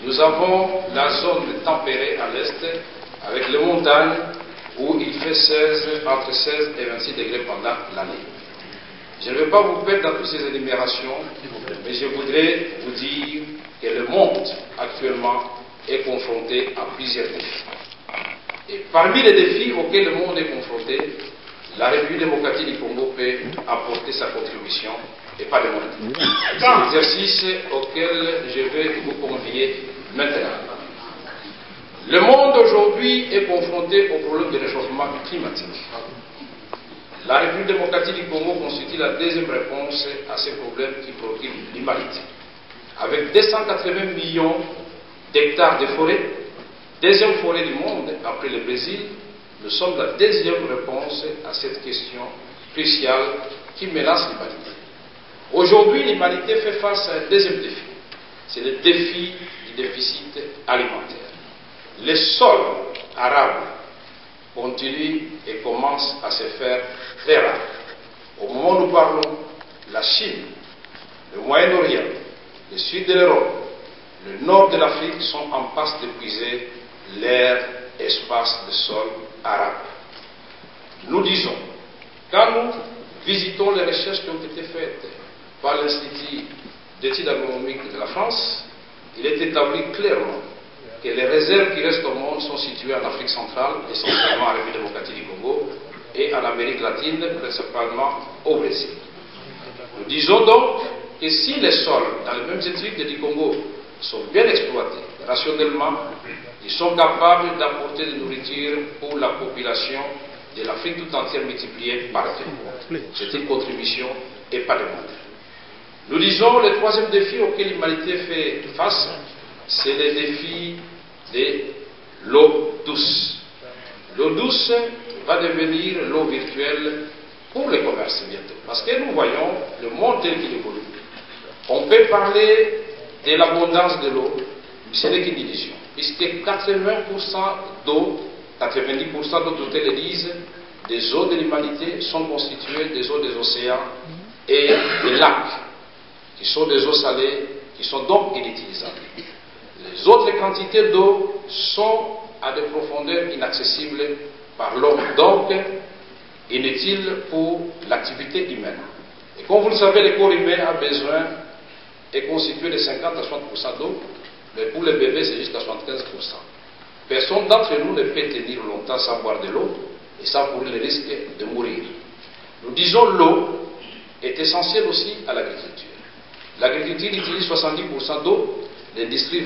Nous avons la zone tempérée à l'est, avec les montagnes, où il fait entre 16 et 26 degrés pendant l'année. Je ne vais pas vous perdre dans toutes ces énumérations, mais je voudrais vous dire que le monde actuellement est confronté à plusieurs défis. Et parmi les défis auxquels le monde est confronté, la République démocratique du Congo peut apporter sa contribution et pas de moins. C'est l'exercice auquel je vais vous convier maintenant. Le monde aujourd'hui est confronté au problème du réchauffement climatique. La République démocratique du Congo constitue la deuxième réponse à ces problèmes qui préoccupent l'humanité. Avec 280 millions d'hectares de forêt, deuxième forêt du monde après le Brésil, nous sommes la deuxième réponse à cette question cruciale qui menace l'humanité. Aujourd'hui, l'humanité fait face à un deuxième défi. C'est le défi du déficit alimentaire. Les sols arables continuent et commencent à se faire très rares. Au moment où nous parlons, la Chine, le Moyen-Orient, le sud de l'Europe, le nord de l'Afrique sont en passe d'épuiser leur espace de sol arabe. Nous disons, quand nous visitons les recherches qui ont été faites par l'Institut d'études agronomiques de la France, il est établi clairement que les réserves qui restent au monde sont situées en Afrique centrale, essentiellement en République démocratique du Congo, et en Amérique latine, principalement au Brésil. Nous disons donc que si les sols dans les mêmes études du Congo sont bien exploités rationnellement, ils sont capables d'apporter de nourriture pour la population de l'Afrique tout entière multipliée par deux. C'est une contribution et pas de moindre. Nous disons le troisième défi auquel l'humanité fait face, c'est le défi de l'eau douce. L'eau douce va devenir l'eau virtuelle pour le commerce bientôt. Parce que nous voyons le monde tel qu'il évolue. On peut parler de l'abondance de l'eau, mais ce n'est qu'une illusion. Puisque 80% d'eau, 90% d'eau dont elles disent, des eaux de l'humanité sont constituées des eaux des océans et des lacs, qui sont des eaux salées, qui sont donc inutilisables. Les autres quantités d'eau sont à des profondeurs inaccessibles par l'homme, donc inutiles pour l'activité humaine. Et comme vous le savez, le corps humain a besoin, est constitué de 50 à 60% d'eau, mais pour les bébés, c'est jusqu'à 75%. Personne d'entre nous ne peut tenir longtemps sans boire de l'eau et sans courir le risque de mourir. Nous disons l'eau est essentielle aussi à l'agriculture. L'agriculture utilise 70% d'eau, l'industrie